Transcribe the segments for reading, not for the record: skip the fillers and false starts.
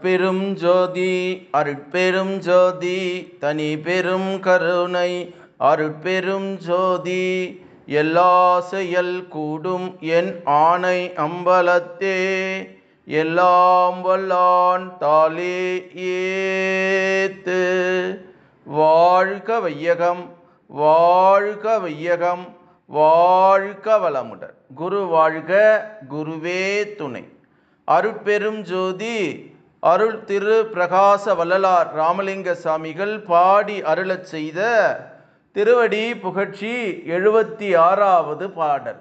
பெரும் ஜோதி அருட்பெரும் ஜோதி தனி பெரும் கருணை அருட்பெரும் ஜோதி எல்லா செயல் கூடும் என் ஆணை அம்பலத்தே எல்லாம் வல்லான் தாளே ஏத்து. வாழ்க வையகம் வாழ்க வையகம் வாழ்க வளமுடன். குரு வாழ்க குருவே துணை. அருட்பெரும் ஜோதி அருள் திரு பிரகாச வள்ளலார் ராமலிங்க சாமிகள் பாடி அருளச் செய்த திருவடி புகழ்ச்சி 76வது பாடல்.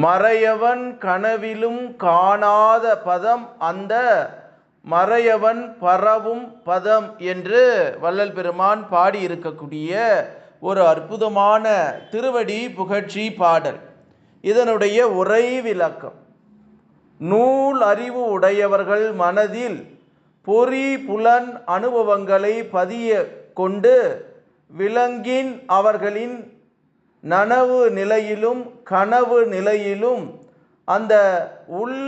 மறையவன் கனவிலும் காணாத பதம் அந்த மறையவன் பரவும் பதம் என்று வள்ளல் பெருமான் பாடி இருக்கக்கூடிய ஒரு அற்புதமான திருவடி புகழ்ச்சி பாடல். இதனுடைய உரை விளக்கம்: நூல் அறிவு உடையவர்கள் மனதில் பொறி புலன் அனுபவங்களை பதிய கொண்டு விளங்கின் அவர்களின் நனவு நிலையிலும் கனவு நிலையிலும் அந்த உள்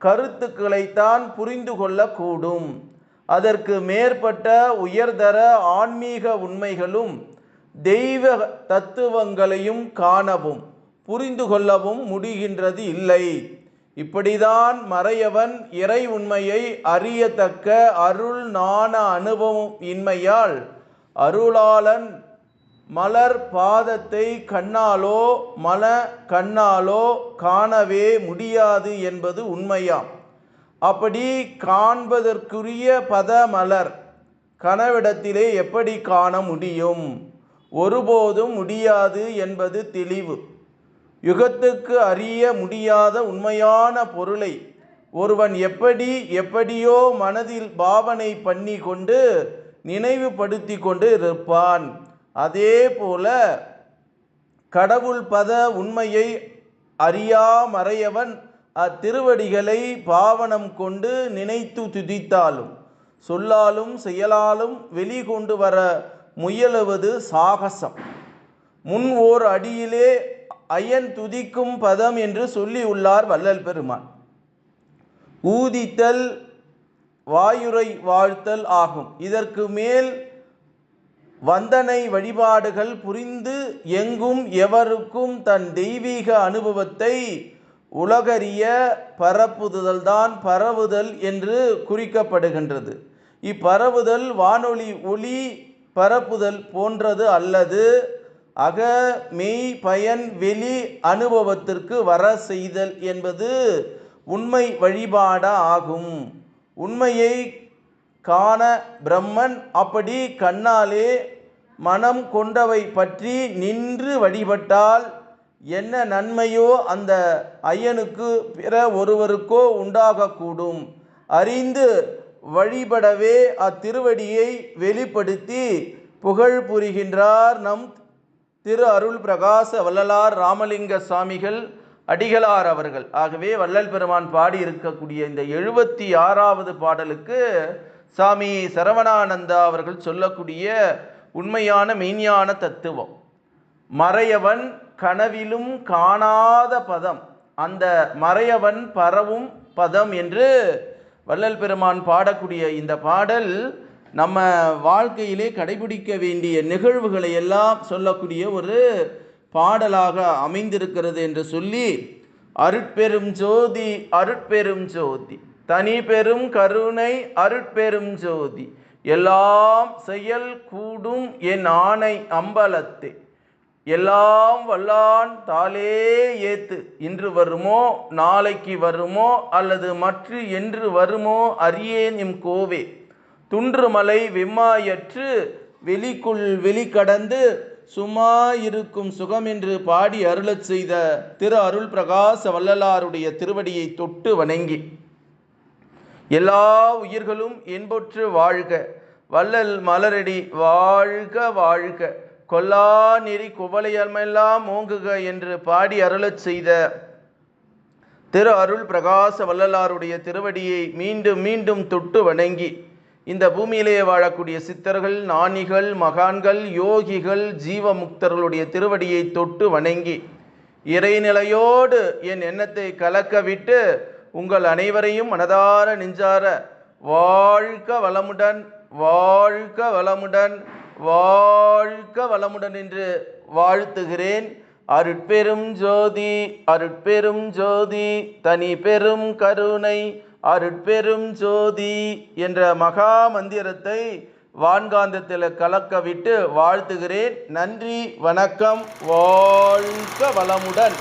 கருத்துக்களைத்தான் புரிந்து கொள்ளக்கூடும். அதற்கு மேற்பட்ட உயர்தர ஆன்மீக உண்மைகளும் தெய்வ தத்துவங்களையும் காணவும் புரிந்து கொள்ளவும் முடிகின்றது இல்லை. இப்படிதான் மறையவன் இறை உண்மையை அறியத்தக்க அருள் ஞான அனுபவம் இன்மையால் அருளாளன் மலர் பாதத்தை கண்ணாலோ மல கண்ணாலோ காணவே முடியாது என்பது உண்மையாம். அப்படி காண்பதற்குரிய பத மலர் கனவிடத்திலே எப்படி காண முடியும்? ஒருபோதும் முடியாது என்பது தெளிவு. யுகத்துக்கு அறிய முடியாத உண்மையான பொருளை ஒருவன் எப்படியோ மனதில் பாவனை பண்ணி கொண்டு நினைவுபடுத்தி கொண்டு இருப்பான். அதே போல கடவுள் பத உண்மையை அறியா மறையவன் அத்திருவடிகளை பாவனம் கொண்டு நினைத்து துதித்தாலும் சொல்லாலும் செயலாலும் வெளிகொண்டு வர முயலுவது சாகசம். முன் ஓர் அடியிலே ஐயன் துதிக்கும் பதம் என்று சொல்லி உள்ளார் வள்ளல் பெருமான். ஊதித்தல் வாயுரை வாழ்த்தல் ஆகும். இதற்கு மேல் வந்தனை வழிபாடுகள் புரிந்து எங்கும் எவருக்கும் தன் தெய்வீக அனுபவத்தை உலகறிய பரப்புதல் தான் பரவுதல் என்று குறிக்கப்படுகின்றது. இப்பரவுதல் வானொலி ஒளி பரப்புதல் போன்றது அல்லது அக மெய் பயன் வெளி அனுபவத்திற்கு வர செய்தல் என்பது உண்மை வழிபாட ஆகும். உண்மையை காண பிரம்மன் அப்படி கண்ணாலே மனம் கொண்டவை பற்றி நின்று வழிபட்டால் என்ன நன்மையோ அந்த ஐயனுக்கு பிற ஒருவருக்கோ உண்டாகக்கூடும். அறிந்து வழிபடவே அத்திருவடியை வெளிப்படுத்தி புகழ் புரிகின்றார் நம் திரு அருள் பிரகாச வள்ளலார் ராமலிங்க சாமிகள் அடிகளார் அவர்கள். ஆகவே வள்ளல் பெருமான் பாடி இருக்கக்கூடிய இந்த 76வது பாடலுக்கு சாமி சரவணானந்தா அவர்கள் சொல்லக்கூடிய உண்மையான மெய்ஞான தத்துவம்: மறையவன் கனவிலும் காணாத பதம் அந்த மறையவன் பரவும் பதம் என்று வள்ளல் பெருமான் பாடக்கூடிய இந்த பாடல் நம்ம வாழ்க்கையிலே கடைபிடிக்க வேண்டிய நிகழ்வுகளை எல்லாம் சொல்லக்கூடிய ஒரு பாடலாக அமைந்திருக்கிறது என்று சொல்லி, அருட்பெரும் ஜோதி அருட்பெரும் ஜோதி தனி பெரும் கருணை அருட்பெரும் ஜோதி எல்லாம் செயல் கூடும் என் ஆணை அம்பலத்தே எல்லாம் வல்லான் தாளே ஏத்து. இன்று வருமோ நாளைக்கு வருமோ அல்லது மற்ற என்று வருமோ அறியேன் எம் கோவே. துன்றுமலை வெம்மாயற்று வெளிக்குள் வெளிக்கடந்து சும்மா இருக்கும் சுகம் என்று பாடி அருளச் செய்த திரு அருள் பிரகாச வள்ளலாருடைய திருவடியை தொட்டு வணங்கி, எல்லா உயிர்களும் என்பொற்று வாழ்க வள்ளல் மலரடி வாழ்க வாழ்க கொல்லா நெறி குவளையமெல்லாம் ஓங்குக என்று பாடி அருளச் செய்த திரு அருள் பிரகாச வள்ளலாருடைய திருவடியை மீண்டும் மீண்டும் தொட்டு வணங்கி, இந்த பூமியிலே வாழக்கூடிய சித்தர்கள், ஞானிகள், மகான்கள், யோகிகள், ஜீவமுக்தர்களுடைய திருவடியை தொட்டு வணங்கி இறைநிலையோடு என் எண்ணத்தை கலக்க விட்டு உங்கள் அனைவரையும் மனதார நெஞ்சார வாழ்க வளமுடன், வாழ்க வளமுடன், வாழ்க வளமுடன் என்று வாழ்த்துகிறேன். அருட்பெரும் ஜோதி, அருட்பெரும் ஜோதி, தனி பெரும் கருணை, அருட்பெரும் ஜோதி என்ற மகா மந்திரத்தை வான்காந்தத்தில் கலக்க விட்டு வாழ்த்துகிறேன். நன்றி, வணக்கம், வாழ்க வளமுடன்.